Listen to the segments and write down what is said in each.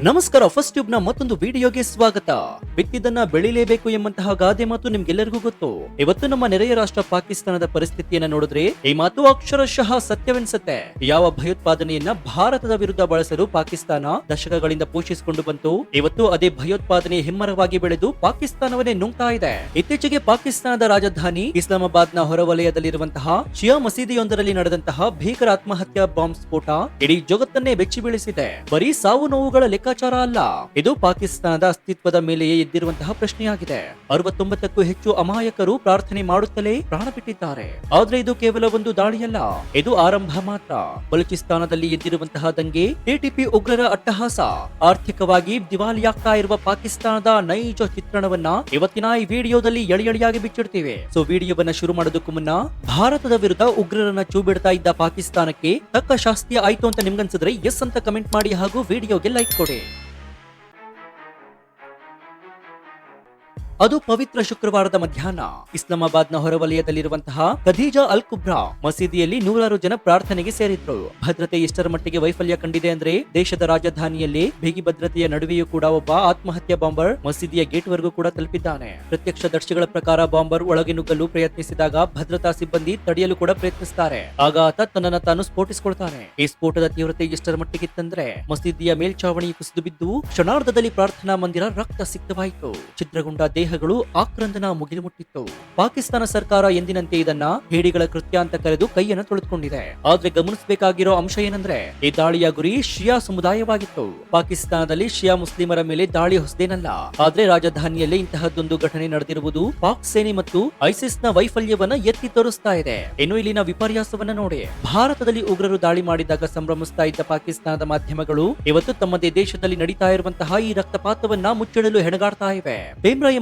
ನಮಸ್ಕಾರ. First tube ನ ಮತ್ತೊಂದು ವಿಡಿಯೋಗೆ ಸ್ವಾಗತ. ಬಿತ್ತಿದ್ದನ್ನ ಬೆಳಿಲೇಬೇಕು ಎಂಬಂತಹ ಗಾದೆ ಮಾತು ನಿಮ್ಗೆಲ್ಲರಿಗೂ ಗೊತ್ತು. ಇವತ್ತು ನಮ್ಮ ನೆರೆಯ ರಾಷ್ಟ್ರ ಪಾಕಿಸ್ತಾನದ ಪರಿಸ್ಥಿತಿಯನ್ನ ನೋಡಿದ್ರೆ ಈ ಮಾತು ಅಕ್ಷರಶಃ ಸತ್ಯವೆನ್ಸುತ್ತೆ. ಯಾವ ಭಯೋತ್ಪಾದನೆಯನ್ನ ಭಾರತದ ವಿರುದ್ಧ ಬಳಸಲು ಪಾಕಿಸ್ತಾನ ದಶಕಗಳಿಂದ ಪೋಷಿಸಿಕೊಂಡು ಬಂತು, ಇವತ್ತು ಅದೇ ಭಯೋತ್ಪಾದನೆ ಹೆಮ್ಮರವಾಗಿ ಬೆಳೆದು ಪಾಕಿಸ್ತಾನವನ್ನೇ ನುಂಗ್ತಾ ಇದೆ. ಇತ್ತೀಚೆಗೆ ಪಾಕಿಸ್ತಾನದ ರಾಜಧಾನಿ ಇಸ್ಲಾಮಾಬಾದ್ನ ಹೊರವಲಯದಲ್ಲಿರುವಂತಹ ಶಿಯಾ ಮಸೀದಿಯೊಂದರಲ್ಲಿ ನಡೆದಂತಹ ಭೀಕರ ಆತ್ಮಹತ್ಯಾ ಬಾಂಬ್ ಸ್ಫೋಟ ಇಡೀ ಜಗತ್ತನ್ನೇ ಬೆಚ್ಚಿ ಬೀಳಿಸಿದೆ. ಬರೀ ಸಾವು ನೋವುಗಳ ಲೆಕ್ಕಾಚಾರ ಅಲ್ಲ, ಇದು ಪಾಕಿಸ್ತಾನದ ಅಸ್ತಿತ್ವದ ಮೇಲೆಯೇ ಎದ್ದಿರುವಂತಹ ಪ್ರಶ್ನೆಯಾಗಿದೆ. 69ಕ್ಕೂ ಹೆಚ್ಚು ಅಮಾಯಕರು ಪ್ರಾರ್ಥನೆ ಮಾಡುತ್ತಲೇ ಪ್ರಾಣ ಬಿಟ್ಟಿದ್ದಾರೆ. ಆದ್ರೆ ಇದು ಕೇವಲ ಒಂದು ದಾಳಿಯಲ್ಲ, ಇದು ಆರಂಭ ಮಾತ್ರ. ಬಲೂಚಿಸ್ತಾನದಲ್ಲಿ ಎದ್ದಿರುವಂತಹ ದಂಗೆ, ಟಿಟಿಪಿ ಉಗ್ರರ ಅಟ್ಟಹಾಸ, ಆರ್ಥಿಕವಾಗಿ ದಿವಾಳಿಯಾಗ್ತಾ ಇರುವ ಪಾಕಿಸ್ತಾನದ ನೈಜ ಚಿತ್ರಣವನ್ನ ಇವತ್ತಿನ ಈ ವಿಡಿಯೋದಲ್ಲಿ ಎಳೆಯಾಗಿ ಬಿಚ್ಚಿಡ್ತೀವಿ. ಸೊ ವಿಡಿಯೋವನ್ನ ಶುರು ಮಾಡೋದಕ್ಕೂ ಮುನ್ನ ಭಾರತದ ವಿರುದ್ಧ ಉಗ್ರರನ್ನ ಚೂಬಿಡ್ತಾ ಇದ್ದ ಪಾಕಿಸ್ತಾನಕ್ಕೆ ತಕ್ಕ ಶಾಸ್ತಿ ಆಯ್ತು ಅಂತ ನಿಮ್ಗನ್ಸಿದ್ರೆ ಎಸ್ ಅಂತ ಕಮೆಂಟ್ ಮಾಡಿ ಹಾಗೂ ವಿಡಿಯೋಗೆ ಲೈಕ್ ಕೊಡಿ. ಅದು ಪವಿತ್ರ ಶುಕ್ರವಾರದ ಮಧ್ಯಾಹ್ನ ಇಸ್ಲಾಮಾಬಾದ್ನ ಹೊರವಲಯದಲ್ಲಿರುವಂತಹ ಖದೀಜಾ ಅಲ್ ಕುಬ್ರಾ ಮಸೀದಿಯಲ್ಲಿ ನೂರಾರು ಜನ ಪ್ರಾರ್ಥನೆಗೆ ಸೇರಿದ್ರು. ಭದ್ರತೆ ಎಷ್ಟರ ಮಟ್ಟಿಗೆ ವೈಫಲ್ಯ ಕಂಡಿದೆ ಅಂದ್ರೆ ದೇಶದ ರಾಜಧಾನಿಯಲ್ಲಿ ಬಿಗಿ ಭದ್ರತೆಯ ನಡುವೆಯೂ ಕೂಡ ಒಬ್ಬ ಆತ್ಮಹತ್ಯಾ ಬಾಂಬರ್ ಮಸೀದಿಯ ಗೇಟ್ ವರೆಗೂ ಕೂಡ ತಲುಪಿದ್ದಾನೆ. ಪ್ರತ್ಯಕ್ಷದರ್ಶಿಗಳ ಪ್ರಕಾರ ಬಾಂಬರ್ ಒಳಗೆ ನುಗ್ಗಲು ಪ್ರಯತ್ನಿಸಿದಾಗ ಭದ್ರತಾ ಸಿಬ್ಬಂದಿ ತಡೆಯಲು ಕೂಡ ಪ್ರಯತ್ನಿಸುತ್ತಾರೆ. ಆಗ ಆತ ತನ್ನನ್ನು ತಾನು ಸ್ಫೋಟಿಸಿಕೊಳ್ತಾನೆ. ಈ ಸ್ಫೋಟದ ತೀವ್ರತೆ ಎಷ್ಟರ ಮಟ್ಟಿಗಿತ್ತಂದ್ರೆ ಮಸೀದಿಯ ಮೇಲ್ಚಾವಣಿ ಕುಸಿದು ಬಿದ್ದು ಕ್ಷಣಾರ್ಧದಲ್ಲಿ ಪ್ರಾರ್ಥನಾ ಮಂದಿರ ರಕ್ತ ಸಿಕ್ತವಾಯಿತು. ಛಿದ್ರಗೊಂಡ ದೇಹಗಳು ಆಕ್ರಂದನ ಮುಗಿಲು ಮುಟ್ಟಿತ್ತು. ಪಾಕಿಸ್ತಾನ ಸರ್ಕಾರ ಎಂದಿನಂತೆ ಇದನ್ನ ಹೇಡಿಗಳ ಕೃತ್ಯ ಅಂತ ಕರೆದು ಕೈಯನ್ನು ತೊಳೆದುಕೊಂಡಿದೆ. ಆದ್ರೆ ಗಮನಿಸಬೇಕಾಗಿರೋ ಅಂಶ ಏನಂದ್ರೆ ಈ ದಾಳಿಯ ಗುರಿ ಶಿಯಾ ಸಮುದಾಯವಾಗಿತ್ತು. ಪಾಕಿಸ್ತಾನದಲ್ಲಿ ಶಿಯಾ ಮುಸ್ಲಿಮರ ಮೇಲೆ ದಾಳಿ ಹೊಸದೇನಲ್ಲ, ಆದ್ರೆ ರಾಜಧಾನಿಯಲ್ಲಿ ಇಂತಹದ್ದೊಂದು ಘಟನೆ ನಡೆದಿರುವುದು ಪಾಕ್ ಸೇನೆ ಮತ್ತು ಐಸಿಸ್ ನ ವೈಫಲ್ಯವನ್ನ ಎತ್ತಿ ತೋರಿಸ್ತಾ ಇದೆ. ಇನ್ನು ಇಲ್ಲಿನ ವಿಪರ್ಯಾಸವನ್ನ ನೋಡಿ. ಭಾರತದಲ್ಲಿ ಉಗ್ರರು ದಾಳಿ ಮಾಡಿದಾಗ ಸಂಭ್ರಮಿಸ್ತಾ ಇದ್ದ ಪಾಕಿಸ್ತಾನದ ಮಾಧ್ಯಮಗಳು ಇವತ್ತು ತಮ್ಮದೇ ದೇಶದಲ್ಲಿ ನಡೀತಾ ಇರುವಂತಹ ಈ ರಕ್ತಪಾತವನ್ನ ಮುಚ್ಚಿಡಲು ಹೆಣಗಾಡ್ತಾ ಇವೆ. ಪೇಮ್ರಾ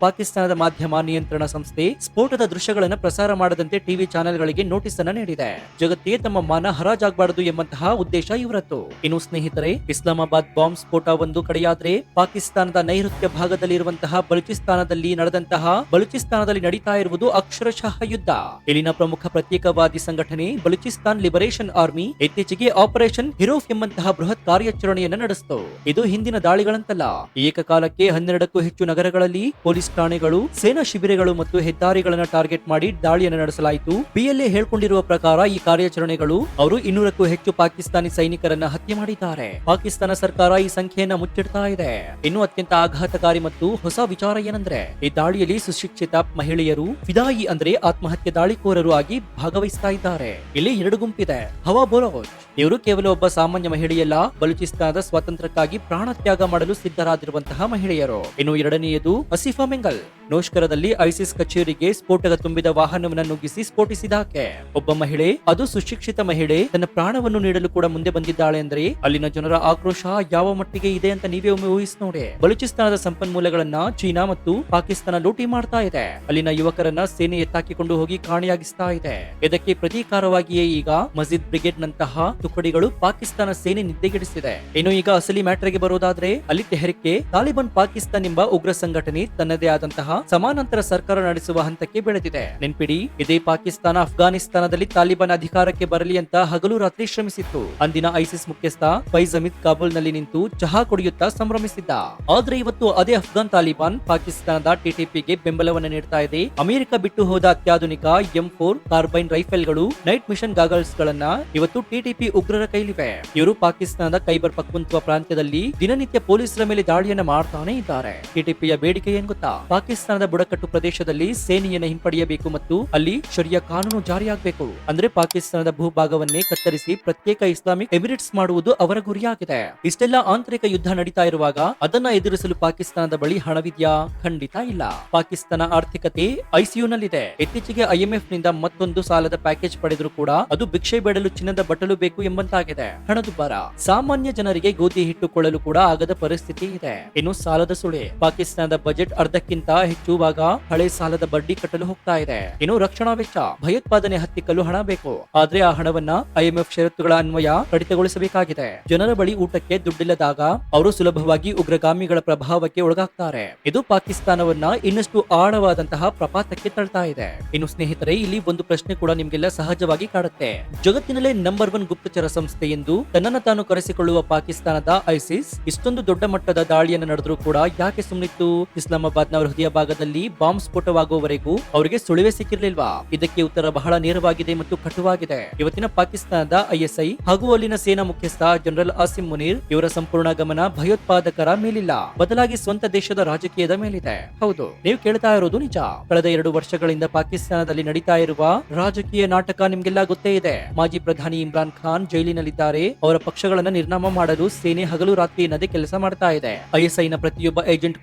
ಪಾಕಿಸ್ತಾನದ ಮಾಧ್ಯಮ ನಿಯಂತ್ರಣ ಸಂಸ್ಥೆ ಸ್ಫೋಟದ ದೃಶ್ಯಗಳನ್ನು ಪ್ರಸಾರ ಮಾಡದಂತೆ ಟಿವಿ ಚಾನೆಲ್ಗಳಿಗೆ ನೋಟಿಸ್ ಅನ್ನು ನೀಡಿದೆ. ಜಗತ್ತಿಗೆ ತಮ್ಮ ಮಾನ ಹರಾಜಾಗಬಾರದು ಎಂಬಂತಹ ಉದ್ದೇಶ ಇವರದ್ದು. ಇನ್ನು ಸ್ನೇಹಿತರೆ, ಇಸ್ಲಾಮಾಬಾದ್ ಬಾಂಬ್ ಸ್ಫೋಟ ಒಂದು ಕಡೆಯಾದ್ರೆ ಪಾಕಿಸ್ತಾನದ ನೈಋತ್ಯ ಭಾಗದಲ್ಲಿರುವಂತಹ ಬಲೂಚಿಸ್ತಾನದಲ್ಲಿ ನಡೀತಾ ಇರುವುದು ಅಕ್ಷರಶಃ ಯುದ್ಧ. ಇಲ್ಲಿನ ಪ್ರಮುಖ ಪ್ರತ್ಯೇಕವಾದಿ ಸಂಘಟನೆ ಬಲೂಚಿಸ್ತಾನ್ ಲಿಬರೇಷನ್ ಆರ್ಮಿ ಇತ್ತೀಚೆಗೆ ಆಪರೇಷನ್ ಹಿರೋಫ್ ಎಂಬಂತಹ ಬೃಹತ್ ಕಾರ್ಯಾಚರಣೆಯನ್ನು ನಡೆಸಿತು. ಇದು ಹಿಂದಿನ ದಾಳಿಗಳಂತಲ್ಲ, ಏಕಕಾಲಕ್ಕೆ 12ಕ್ಕೂ ಹೆಚ್ಚು ನಗರಗಳಲ್ಲಿ ಪೊಲೀಸ್ ಠಾಣೆಗಳು, ಸೇನಾ ಶಿಬಿರಗಳು ಮತ್ತು ಹೆದ್ದಾರಿಗಳನ್ನು ಟಾರ್ಗೆಟ್ ಮಾಡಿ ದಾಳಿಯನ್ನು ನಡೆಸಲಾಯಿತು. ಪಿಎಲ್ಎ ಹೇಳಿಕೊಂಡಿರುವ ಪ್ರಕಾರ ಈ ಕಾರ್ಯಾಚರಣೆಗಳು ಅವರು 200ಕ್ಕೂ ಹೆಚ್ಚು ಪಾಕಿಸ್ತಾನಿ ಸೈನಿಕರನ್ನ ಹತ್ಯೆ ಮಾಡಿದ್ದಾರೆ. ಪಾಕಿಸ್ತಾನ ಸರ್ಕಾರ ಈ ಸಂಖ್ಯೆಯನ್ನ ಮುಚ್ಚಿಡ್ತಾ ಇದೆ. ಇನ್ನು ಅತ್ಯಂತ ಆಘಾತಕಾರಿ ಮತ್ತು ಹೊಸ ವಿಚಾರ ಏನಂದ್ರೆ ಈ ದಾಳಿಯಲ್ಲಿ ಸುಶಿಕ್ಷಿತ ಮಹಿಳೆಯರು ಫಿದಾಯಿ ಅಂದ್ರೆ ಆತ್ಮಹತ್ಯೆ ದಾಳಿಕೋರರು ಆಗಿ ಭಾಗವಹಿಸ್ತಾ ಇದ್ದಾರೆ. ಇಲ್ಲಿ 2 ಗುಂಪಿದೆ. ಹವಾ ಬೋಲೋಚ್ ಇವರು ಕೇವಲ ಒಬ್ಬ ಸಾಮಾನ್ಯ ಮಹಿಳೆಯಲ್ಲ, ಬಲೂಚಿಸ್ತಾನದ ಸ್ವಾತಂತ್ರ್ಯಕ್ಕಾಗಿ ಪ್ರಾಣ ತ್ಯಾಗ ಮಾಡಲು ಸಿದ್ಧರಾದಿರುವಂತಹ ಮಹಿಳೆಯರು. ಇನ್ನು ಎರಡನೆಯದು ಅಸಿಫಾ ಮೆಂಗಲ್, ನೋಷ್ಕರದಲ್ಲಿ ಐಸಿಸ್ ಕಚೇರಿಗೆ ಸ್ಫೋಟಕ ತುಂಬಿದ ವಾಹನವನ್ನು ನುಗ್ಗಿಸಿ ಸ್ಫೋಟಿಸಿದಾಕೆ ಒಬ್ಬ ಮಹಿಳೆ, ಅದು ಸುಶಿಕ್ಷಿತ ಮಹಿಳೆ, ತನ್ನ ಪ್ರಾಣವನ್ನು ನೀಡಲು ಕೂಡ ಮುಂದೆ ಬಂದಿದ್ದಾಳೆ ಅಂದ್ರೆ ಅಲ್ಲಿನ ಜನರ ಆಕ್ರೋಶ ಯಾವ ಮಟ್ಟಿಗೆ ಇದೆ ಅಂತ ನೀವೇ ಒಮ್ಮೆ ಊಹಿಸಿ ನೋಡಿ. ಬಲೂಚಿಸ್ತಾನದ ಸಂಪನ್ಮೂಲಗಳನ್ನ ಚೀನಾ ಮತ್ತು ಪಾಕಿಸ್ತಾನ ಲೂಟಿ ಮಾಡ್ತಾ ಇದೆ. ಅಲ್ಲಿನ ಯುವಕರನ್ನ ಸೇನೆ ಎತ್ತಾಕಿಕೊಂಡು ಹೋಗಿ ಕಾಣೆಯಾಗಿಸ್ತಾ ಇದೆ. ಇದಕ್ಕೆ ಪ್ರತೀಕಾರವಾಗಿಯೇ ಈಗ ಮಜಿದ್ ಬ್ರಿಗೇಡ್ ನಂತಹ ತುಕಡಿಗಳು ಪಾಕಿಸ್ತಾನ ಸೇನೆ ನಿದ್ದೆಗೆಡಿಸಿದೆ. ಇನ್ನು ಈಗ ಅಸಲಿ ಮ್ಯಾಟರ್ಗೆ ಬರೋದಾದ್ರೆ ಅಲ್ಲಿ ತೆಹರಿಕೆ ತಾಲಿಬಾನ್ ಪಾಕಿಸ್ತಾನ್ ಎಂಬ ಉಗ್ರ ಸಂಘಟನೆ ತನ್ನದೇ ಆದಂತಹ ಸಮಾನಾಂತರ ಸರ್ಕಾರ ನಡೆಸುವ ಹಂತಕ್ಕೆ ಬೆಳೆದಿದೆ. ನೆನ್ಪಿಡಿ, ಇದೇ ಪಾಕಿಸ್ತಾನ ಅಫ್ಘಾನಿಸ್ತಾನದಲ್ಲಿ ತಾಲಿಬಾನ್ ಅಧಿಕಾರಕ್ಕೆ ಬರಲಿ ಅಂತ ಹಗಲು ರಾತ್ರಿ ಶ್ರಮಿಸಿತ್ತು. ಅಂದಿನ ಐಸಿಸ್ ಮುಖ್ಯಸ್ಥ ಫೈಜ್ ಅಹಮದ್ ಕಾಬೂಲ್ ನಲ್ಲಿ ನಿಂತು ಚಹಾ ಕುಡಿಯುತ್ತಾ ಸಂಭ್ರಮಿಸಿದ್ದ. ಆದ್ರೆ ಇವತ್ತು ಅದೇ ಅಫ್ಘಾನ್ ತಾಲಿಬಾನ್ ಪಾಕಿಸ್ತಾನದ ಟಿಟಿಪಿಗೆ ಬೆಂಬಲವನ್ನು ನೀಡ್ತಾ ಇದೆ. ಅಮೆರಿಕ ಬಿಟ್ಟು ಹೋದ ಅತ್ಯಾಧುನಿಕ M4 ಕಾರ್ಬೈನ್ ರೈಫಲ್ಗಳು, ನೈಟ್ ಮಿಷನ್ ಗಾಗಲ್ಸ್ ಗಳನ್ನ ಇವತ್ತು ಟಿಟಿಪಿ ಉಗ್ರರ ಕೈಲಿವೆ. ಇವರು ಪಾಕಿಸ್ತಾನದ ಖೈಬರ್ ಪಖ್ತೂನ್ಖ್ವಾ ಪ್ರಾಂತ್ಯದಲ್ಲಿ ದಿನನಿತ್ಯ ಪೊಲೀಸರ ಮೇಲೆ ದಾಳಿಯನ್ನ ಮಾಡ್ತಾನೆ ಇದ್ದಾರೆ. ಟಿಟಿಪಿಯ ಬೇಡಿಕೆ ಏನ್ ಗೊತ್ತಾ? ಪಾಕಿಸ್ತಾನದ ಬುಡಕಟ್ಟು ಪ್ರದೇಶದಲ್ಲಿ ಸೇನೆಯನ್ನು ಹಿಂಪಡೆಯಬೇಕು ಮತ್ತು ಅಲ್ಲಿ ಶರಿಯಾ ಕಾನೂನು ಜಾರಿಯಾಗಬೇಕು. ಅಂದ್ರೆ ಪಾಕಿಸ್ತಾನದ ಭೂಭಾಗವನ್ನೇ ಕತ್ತರಿಸಿ ಪ್ರತ್ಯೇಕ ಇಸ್ಲಾಮಿಕ್ ಎಮಿರೇಟ್ಸ್ ಮಾಡುವುದು ಅವರ ಗುರಿಯಾಗಿದೆ. ಇಷ್ಟೆಲ್ಲ ಆಂತರಿಕ ಯುದ್ಧ ನಡೀತಾ ಇರುವಾಗ ಅದನ್ನ ಎದುರಿಸಲು ಪಾಕಿಸ್ತಾನದ ಬಳಿ ಹಣವಿದ್ಯಾ? ಖಂಡಿತ ಇಲ್ಲ. ಪಾಕಿಸ್ತಾನ ಆರ್ಥಿಕತೆ ಐಸಿಯುನಲ್ಲಿದೆ. ಇತ್ತೀಚೆಗೆ IMF ನಿಂದ ಮತ್ತೊಂದು ಸಾಲದ ಪ್ಯಾಕೇಜ್ ಪಡೆದರೂ ಕೂಡ ಅದು ಭಿಕ್ಷೆ ಬೇಡಲು ಚಿನ್ನದ ಬಟ್ಟಲು ಬೇಕು ಎಂಬಂತಾಗಿದೆ. ಹಣದುಬ್ಬರ, ಸಾಮಾನ್ಯ ಜನರಿಗೆ ಗೋಧಿ ಹಿಟ್ಟು ಕೊಳ್ಳಲು ಕೂಡ ಆಗದ ಪರಿಸ್ಥಿತಿ ಇದೆ. ಇನ್ನು ಸಾಲದ ಸುಳಿ, ಪಾಕಿಸ್ತಾನದ ಬಜೆಟ್ ಅರ್ಧಕ್ಕಿಂತ ಹೆಚ್ಚು ಭಾಗ ಹಳೆ ಸಾಲದ ಬಡ್ಡಿ ಕಟ್ಟಲು ಹೋಗ್ತಾ ಇದೆ. ಇನ್ನು ರಕ್ಷಣಾ ವೆಚ್ಚ, ಭಯೋತ್ಪಾದನೆ ಹತ್ತಿಕ್ಕಲು ಹಣ ಬೇಕು, ಆದ್ರೆ ಆ ಹಣವನ್ನ IMF ಷರತ್ತುಗಳ ಅನ್ವಯ ಕಡಿತಗೊಳಿಸಬೇಕಾಗಿದೆ. ಜನರ ಬಳಿ ಊಟಕ್ಕೆ ದುಡ್ಡಿಲ್ಲದಾಗ ಅವರು ಸುಲಭವಾಗಿ ಉಗ್ರಗಾಮಿಗಳ ಪ್ರಭಾವಕ್ಕೆ ಒಳಗಾಗ್ತಾರೆ. ಇದು ಪಾಕಿಸ್ತಾನವನ್ನ ಇನ್ನಷ್ಟು ಆಳವಾದಂತಹ ಪ್ರಪಾತಕ್ಕೆ ತಳ್ತಾ ಇದೆ. ಇನ್ನು ಸ್ನೇಹಿತರೆ, ಇಲ್ಲಿ ಒಂದು ಪ್ರಶ್ನೆ ಕೂಡ ನಿಮ್ಗೆಲ್ಲ ಸಹಜವಾಗಿ ಕಾಡುತ್ತೆ. ಜಗತ್ತಿನಲ್ಲೇ ನಂಬರ್ 1 ಗುಪ್ತಚರ ಸಂಸ್ಥೆ ಎಂದು ತನ್ನನ್ನು ತಾನು ಕರೆಸಿಕೊಳ್ಳುವ ಪಾಕಿಸ್ತಾನದ ಐಸಿಸ್ ಇಷ್ಟೊಂದು ದೊಡ್ಡ ಮಟ್ಟದ ದಾಳಿಯನ್ನು ನಡೆದರೂ ಕೂಡ ಯಾಕೆ ಸುಮ್ಮನಿತ್ತು? ಇಸ್ಲಾಮಾಬಾದ್ನ ಹೃದಯ ಭಾಗದಲ್ಲಿ ಬಾಂಬ್ ಸ್ಫೋಟವಾಗುವವರೆಗೂ ಅವರಿಗೆ ಸುಳಿವೆ ಸಿಕ್ಕಿರ್ಲಿಲ್ವಾ? ಇದಕ್ಕೆ ಉತ್ತರ ಬಹಳ ನೇರವಾಗಿದೆ ಮತ್ತು ಕಟುವಾಗಿದೆ. ಇವತ್ತಿನ ಪಾಕಿಸ್ತಾನದ ISI ಹಾಗೂ ಅಲ್ಲಿನ ಸೇನಾ ಮುಖ್ಯಸ್ಥ ಜನರಲ್ ಆಸಿಮ್ ಮುನೀರ್ ಇವರ ಸಂಪೂರ್ಣ ಗಮನ ಭಯೋತ್ಪಾದಕರ ಮೇಲಿಲ್ಲ, ಬದಲಾಗಿ ಸ್ವಂತ ದೇಶದ ರಾಜಕೀಯದ ಮೇಲಿದೆ. ಹೌದು, ನೀವು ಕೇಳ್ತಾ ಇರೋದು ನಿಜ. ಕಳೆದ 2 ವರ್ಷಗಳಿಂದ ಪಾಕಿಸ್ತಾನದಲ್ಲಿ ನಡೀತಾ ಇರುವ ರಾಜಕೀಯ ನಾಟಕ ನಿಮ್ಗೆಲ್ಲ ಗೊತ್ತೇ ಇದೆ. ಮಾಜಿ ಪ್ರಧಾನಿ ಇಮ್ರಾನ್ ಖಾನ್ ಜೈಲಿನಲ್ಲಿದ್ದಾರೆ. ಅವರ ಪಕ್ಷಗಳನ್ನ ನಿರ್ನಾಮ ಮಾಡಲು ಸೇನೆ ಹಗಲು ರಾತ್ರಿ ಎನ್ನದೇ ಕೆಲಸ ಮಾಡ್ತಾ ಇದೆ. ISI ನ ಪ್ರತಿಯೊಬ್ಬ ಏಜೆಂಟ್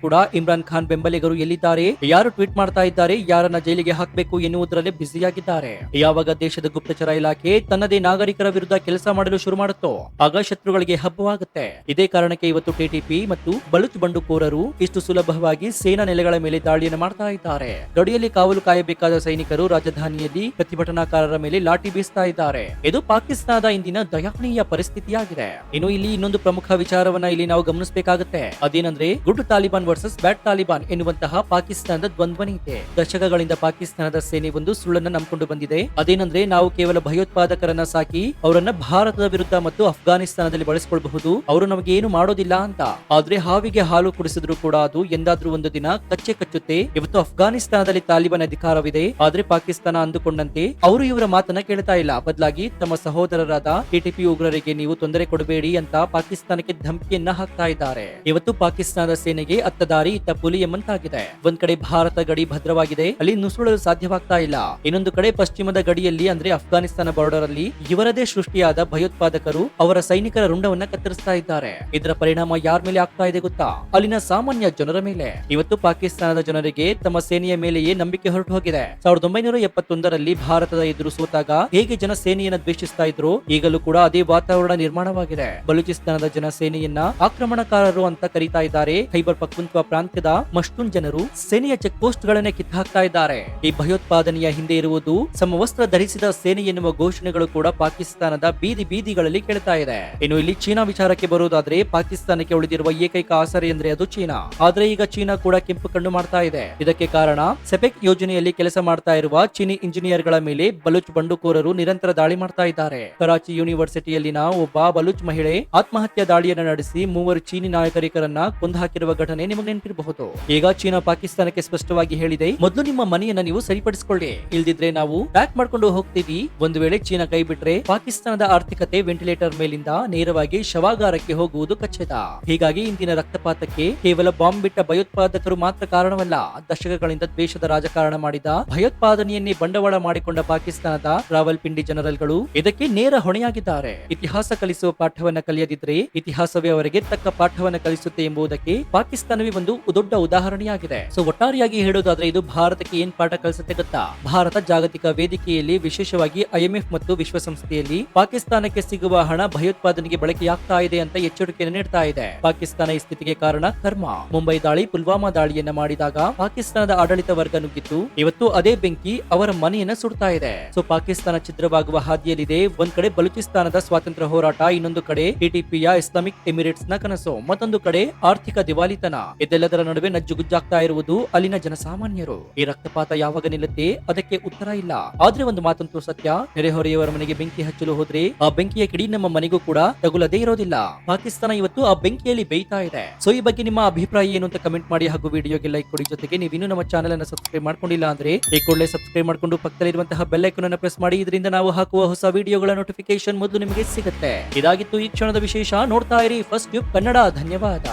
ಕೂಡ ಇಮ್ರಾನ್ ಖಾನ್ ಬೆಂಬಲಿಗರು ಎಲ್ಲಿದ್ದಾರೆ, ಯಾರು ಟ್ವೀಟ್ ಮಾಡ್ತಾ ಇದ್ದಾರೆ, ಯಾರನ್ನ ಜೈಲಿಗೆ ಹಾಕಬೇಕು ಎನ್ನುವುದರಲ್ಲೇ ಬ್ಯುಸಿಯಾಗಿದ್ದಾರೆ. ಯಾವಾಗ ದೇಶದ ಗುಪ್ತಚರ ಇಲಾಖೆ ತನ್ನದೇ ನಾಗರಿಕರ ವಿರುದ್ಧ ಕೆಲಸ ಮಾಡಲು ಶುರು ಮಾಡುತ್ತೋ ಆಗ ಶತ್ರುಗಳಿಗೆ ಹಬ್ಬವಾಗುತ್ತೆ. ಇದೇ ಕಾರಣಕ್ಕೆ ಇವತ್ತು TTP ಮತ್ತು ಬಲೂಚ್ ಬಂಡುಕೋರರು ಇಷ್ಟು ಸುಲಭವಾಗಿ ಸೇನಾ ನೆಲೆಗಳ ಮೇಲೆ ದಾಳಿಯನ್ನು ಮಾಡ್ತಾ ಇದ್ದಾರೆ. ಗಡಿಯಲ್ಲಿ ಕಾವಲು ಕಾಯಬೇಕಾದ ಸೈನಿಕರು ರಾಜಧಾನಿಯಲ್ಲಿ ಪ್ರತಿಭಟನಾಕಾರರ ಮೇಲೆ ಲಾಠಿ ಬೀಸ್ತಾ ಇದ್ದಾರೆ. ಇದು ಪಾಕಿಸ್ತಾನದ ಇಂದಿನ ದಯನೀಯ ಪರಿಸ್ಥಿತಿಯಾಗಿದೆ. ಇನ್ನು ಇಲ್ಲಿ ಇನ್ನೊಂದು ಪ್ರಮುಖ ವಿಚಾರವನ್ನ ಇಲ್ಲಿ ನಾವು ಗಮನಿಸಬೇಕಾಗುತ್ತೆ. ಅದೇನಂದ್ರೆ ಗುಡ್ ತಾಲಿಬಾನ್ ವರ್ಸಸ್ ಬ್ಯಾಡ್ ತಾಲಿಬಾನ್ ಎನ್ನುವಂತಹ ಪಾಕಿಸ್ತಾನದ ದ್ವಂದ್ವ ನೀತಿ. ದಶಕಗಳಿಂದ ಪಾಕಿಸ್ತಾನದ ಸೇನೆ ಒಂದು ಸುಳ್ಳನ್ನ ನಂಬಿಕೊಂಡು ಬಂದಿದೆ. ಅದೇನಂದ್ರೆ ನಾವು ಕೇವಲ ಭಯೋತ್ಪಾದಕರನ್ನ ಸಾಕಿ ಅವರನ್ನ ಭಾರತದ ವಿರುದ್ಧ ಮತ್ತು ಅಫ್ಘಾನಿಸ್ತಾನದಲ್ಲಿ ಬಳಸಿಕೊಳ್ಳಬಹುದು, ಅವರು ನಮಗೆ ಏನು ಮಾಡೋದಿಲ್ಲ ಅಂತ. ಆದ್ರೆ ಹಾವಿಗೆ ಹಾಲು ಕುಡಿಸಿದ್ರು ಕೂಡ ಅದು ಎಂದಾದ್ರೂ ಒಂದು ದಿನ ಕಚ್ಚೆ ಕಚ್ಚುತ್ತೆ. ಇವತ್ತು ಅಫ್ಘಾನಿಸ್ತಾನದಲ್ಲಿ ತಾಲಿಬಾನ್ ಅಧಿಕಾರವಿದೆ, ಆದ್ರೆ ಪಾಕಿಸ್ತಾನ ಅಂದುಕೊಂಡಂತೆ ಅವರು ಇವರ ಮಾತನ್ನ ಕೇಳ್ತಾ ಇಲ್ಲ. ಬದಲಾಗಿ ತಮ್ಮ ಸಹೋದರರಾದ TTP ಉಗ್ರರಿಗೆ ನೀವು ತೊಂದರೆ ಕೊಡಬೇಡಿ ಅಂತ ಪಾಕಿಸ್ತಾನಕ್ಕೆ ಧಮಕಿಯನ್ನ ಹಾಕ್ತಾ ಇದ್ದಾರೆ. ಇವತ್ತು ಪಾಕಿಸ್ತಾನದ ಸೇನೆಗೆ ಅತ್ತ ದಾರಿ ಇತ್ತ ಪುಲಿ ಎಂಬಂತಾಗಿದೆ. ಒಂದ್ ಕಡೆ ಭಾರತ ಗಡಿ ಭದ್ರವಾಗಿದೆ, ಅಲ್ಲಿ ನುಸುಳಲು ಸಾಧ್ಯವಾಗ್ತಾ ಇಲ್ಲ. ಇನ್ನೊಂದು ಕಡೆ ಪಶ್ಚಿಮದ ಗಡಿಯಲ್ಲಿ ಅಂದ್ರೆ ಅಫ್ಘಾನಿಸ್ತಾನ ಬಾರ್ಡರ್ ಅಲ್ಲಿ ಇವರದೇ ಸೃಷ್ಟಿಯಾದ ಭಯೋತ್ಪಾದಕರು ಅವರ ಸೈನಿಕರ ರುಂಡವನ್ನ ಕತ್ತರಿಸ್ತಾ ಇದ್ದಾರೆ. ಇದರ ಪರಿಣಾಮ ಯಾರ ಮೇಲೆ ಆಗ್ತಾ ಇದೆ ಗೊತ್ತಾ? ಅಲ್ಲಿನ ಸಾಮಾನ್ಯ ಜನರ ಮೇಲೆ. ಇವತ್ತು ಪಾಕಿಸ್ತಾನದ ಜನರಿಗೆ ತಮ್ಮ ಸೇನೆಯ ಮೇಲೆಯೇ ನಂಬಿಕೆ ಹೊರಟು ಹೋಗಿದೆ. 1971ರಲ್ಲಿ ಭಾರತದ ಎದುರು ಸೋತಾಗ ಹೇಗೆ ಜನ ಸೇನೆಯನ್ನ ದ್ವೇಷಿಸ್ತಾ ಇದ್ರು, ಈಗಲೂ ಕೂಡ ಅದೇ ವಾತಾವರಣ ನಿರ್ಮಾಣವಾಗಿದೆ. ಬಲೂಚಿಸ್ತಾನದ ಜನ ಸೇನೆಯನ್ನ ಆಕ್ರಮಣಕಾರರು ಅಂತ ಕರೀತಾ ಇದ್ದಾರೆ. ಖೈಬರ್ ಪಖ್ತೂನ್ಖ್ವಾ ಪ್ರಾಂತ್ಯದ ಮಶ್ತೂನ್ ಜನರು ಸೇನೆಯ ಚೆಕ್ ಪೋಸ್ಟ್ ಗಳನ್ನೇ ಕಿತ್ತಾಕ್ತಾ ಇದ್ದಾರೆ. ಈ ಭಯೋತ್ಪಾದನೆಯ ಹಿಂದೆ ಇರುವುದು ಸಮವಸ್ತ್ರ ಧರಿಸಿದ ಸೇನೆ ಎನ್ನುವ ಘೋಷಣೆಗಳು ಕೂಡ ಪಾಕಿಸ್ತಾನದ ಬೀದಿ ಬೀದಿಗಳಲ್ಲಿ ಕೇಳ್ತಾ ಇದೆ. ಇನ್ನು ಇಲ್ಲಿ ಚೀನಾ ವಿಚಾರಕ್ಕೆ ಬರುವುದಾದ್ರೆ ಪಾಕಿಸ್ತಾನಕ್ಕೆ ಉಳಿದಿರುವ ಏಕೈಕ ಆಸರೆ ಅಂದ್ರೆ ಅದು ಚೀನಾ. ಆದ್ರೆ ಈಗ ಚೀನಾ ಕೂಡ ಕೆಂಪು ಕಣ್ಣು ಮಾಡ್ತಾ ಇದೆ. ಇದಕ್ಕೆ ಕಾರಣ ಸೆಪೆಕ್ ಯೋಜನೆಯಲ್ಲಿ ಕೆಲಸ ಮಾಡ್ತಾ ಇರುವ ಚೀನಿ ಇಂಜಿನಿಯರ್ ಗಳ ಮೇಲೆ ಬಲೂಚ್ ಬಂಡುಕೋರರು ನಿರಂತರ ದಾಳಿ ಮಾಡ್ತಾ ಇದ್ದಾರೆ. ಕರಾಚಿ ಯೂನಿವರ್ಸಿಟಿಯಲ್ಲಿನ ಒಬ್ಬ ಬಲೂಚ್ ಮಹಿಳೆ ಆತ್ಮಹತ್ಯೆ ದಾಳಿಯನ್ನು ನಡೆಸಿ 3 ಚೀನಿ ನಾಗರಿಕರನ್ನ ಕೊಂದು ಹಾಕಿರುವ ಘಟನೆ ನಿಮಗೆ ನೆನಪಿರಬಹುದು. ಈಗ ಚೀನಾ ಪಾಕಿಸ್ತಾನಕ್ಕೆ ಸ್ಪಷ್ಟವಾಗಿ ಹೇಳಿದೆ, ಮೊದಲು ನಿಮ್ಮ ಮನೆಯನ್ನ ನೀವು ಸರಿಪಡಿಸಿಕೊಳ್ಳಿ, ಇಲ್ದಿದ್ರೆ ನಾವು ಪ್ಯಾಕ್ ಮಾಡ್ಕೊಂಡು ಹೋಗ್ತೀವಿ. ಒಂದು ವೇಳೆ ಚೀನಾ ಕೈ ಬಿಟ್ರೆ ಪಾಕಿಸ್ತಾನದ ಆರ್ಥಿಕತೆ ವೆಂಟಿಲೇಟರ್ ಮೇಲಿಂದ ನೇರವಾಗಿ ಶವಾಗಾರಕ್ಕೆ ಹೋಗುವುದು ಖಚಿತ. ಹೀಗಾಗಿ ಇಂದಿನ ರಕ್ತಪಾತಕ್ಕೆ ಕೇವಲ ಬಾಂಬ್ ಬಿಟ್ಟ ಭಯೋತ್ಪಾದಕರು ಮಾತ್ರ ಕಾರಣವಲ್ಲ. ದಶಕಗಳಿಂದ ದ್ವೇಷದ ರಾಜಕಾರಣ ಮಾಡಿದ ಭಯೋತ್ಪಾದನೆಯನ್ನೇ ಬಂಡವಾಳ ಮಾಡಿಕೊಂಡ ಪಾಕಿಸ್ತಾನದ ರಾವಲ್ಪಿಂಡಿ ಜನರಲ್ಗಳು ಇದಕ್ಕೆ ನೇರ ಹೊಣೆಯಾಗಿದ್ದಾರೆ. ಇತಿಹಾಸ ಕಲಿಸುವ ಪಾಠವನ್ನ ಕಲಿಯದಿದ್ರೆ ಇತಿಹಾಸವೇ ಅವರಿಗೆ ತಕ್ಕ ಪಾಠವನ್ನ ಕಲಿಸುತ್ತೆ ಎಂಬುದಕ್ಕೆ ಪಾಕಿಸ್ತಾನವೇ ಒಂದು ದೊಡ್ಡ ಉದಾಹರಣೆಯಾಗಿದೆ. ಸೊ ಒಟ್ಟಾರೆಯಾಗಿ ಹೇಳೋದಾದ್ರೆ ಇದು ಭಾರತಕ್ಕೆ ಏನ್ ಪಾಠ ಕಲಿಸುತ್ತೆ ಗೊತ್ತಾ? ಭಾರತ ಜಾಗತಿಕ ವೇದಿಕೆಯಲ್ಲಿ ವಿಶೇಷವಾಗಿ IMF ಮತ್ತು ವಿಶ್ವಸಂಸ್ಥೆಯಲ್ಲಿ ಪಾಕಿಸ್ತಾನಕ್ಕೆ ಸಿಗುವ ಹಣ ಭಯೋತ್ಪಾದನೆಗೆ ಬಳಕೆಯಾಗ್ತಾ ಇದೆ ಅಂತ ಎಚ್ಚರಿಕೆಯನ್ನು ನೀಡ್ತಾ ಇದೆ. ಪಾಕಿಸ್ತಾನ ಈ ಸ್ಥಿತಿಗೆ ಕಾರಣ ಕರ್ಮ. ಮುಂಬೈ ದಾಳಿ, ಪುಲ್ವಾಮಾ ದಾಳಿಯನ್ನ ಮಾಡಿದಾಗ ಪಾಕಿಸ್ತಾನದ ಆಡಳಿತ ವರ್ಗ ನುಗ್ಗಿತ್ತು. ಇವತ್ತು ಅದೇ ಬೆಂಕಿ ಅವರ ಮನೆಯನ್ನ ಸುಡ್ತಾ ಇದೆ. ಸೊ ಪಾಕಿಸ್ತಾನ ಛಿದ್ರವಾಗುವ ಹಾದಿಯಲ್ಲಿದೆ. ಒಂದ್ ಕಡೆ ಬಲೂಚಿಸ್ತಾನದ ಸ್ವಾತಂತ್ರ್ಯ ಹೋರಾಟ, ಇನ್ನೊಂದು ಕಡೆ TTPಯ ಇಸ್ಲಾಮಿಕ್ ಎಮಿರೇಟ್ಸ್ ನ ಕನಸು, ಮತ್ತೊಂದು ಕಡೆ ಆರ್ಥಿಕ ದಿವಾಲಿತನ. ಇದೆಲ್ಲದರ ನಡುವೆ ನಜ್ಜುಗುಜ್ಜಾಗ್ತಾ ಇರುವುದು ಅಲ್ಲಿನ ಜನಸಾಮಾನ್ಯರು. ಈ ರಕ್ತಪಾತ ಯಾವಾಗ ನಿಲ್ಲುತ್ತೆ ಅದಕ್ಕೆ ಉತ್ತರ ಇಲ್ಲ. ಆದ್ರೆ ಒಂದು ಮಾತಂತೂ ಸತ್ಯ, ನೆರೆಹೊರೆಯವರ ಮನೆಗೆ ಬೆಂಕಿ ಹಚ್ಚಲು ಹೋದ್ರೆ ಆ ಬೆಂಕಿಯ ಕಿಡಿ ನಮ್ಮ ಮನೆಗೂ ಕೂಡ ತಗುಲದೇ ಇರೋದಿಲ್ಲ. ಪಾಕಿಸ್ತಾನ ಇವತ್ತು ಆ ಬೆಂಕಿಯಲ್ಲಿ ಬೇಯ್ತಾ ಇದೆ. ಸೊ ಈ ಬಗ್ಗೆ ನಿಮ್ಮ ಅಭಿಪ್ರಾಯ ಏನು ಅಂತ ಕಮೆಂಟ್ ಮಾಡಿ ಹಾಗೂ ವಿಡಿಯೋಗೆ ಲೈಕ್ ಕೊಡಿ. ಜೊತೆಗೆ ನೀವು ಇನ್ನೂ ನಮ್ಮ ಚಾನೆಲ್ ಅನ್ನು ಸಬ್ಸ್ಕ್ರೈಬ್ ಮಾಡ್ಕೊಂಡಿಲ್ಲ ಅಂದ್ರೆ ಈ ಕೂಡಲೇ ಸಬ್ಸ್ಕ್ರೈಬ್ ಮಾಡ್ಕೊಂಡು ಪಕ್ಕದಲ್ಲಿರುವಂತಹ ಬೆಲ್ ಐಕಾನ್ ಅನ್ನು ಪ್ರೆಸ್ ಮಾಡಿ. ಇದರಿಂದ ನಾವು ಹಾಕುವ ಹೊಸ ವಿಡಿಯೋಗಳ ನೋಟಿಫಿಕೇಶನ್ ಮೊದಲು ನಿಮಗೆ ಸಿಗುತ್ತೆ. ಇದಾಗಿತ್ತು ಈ ಕ್ಷಣದ ವಿಶೇಷ. ನೋಡ್ತಾ ಇರಿ ಫಸ್ಟ್ ಟ್ಯೂಬ್ ಕನ್ನಡ. ಧನ್ಯವಾದ.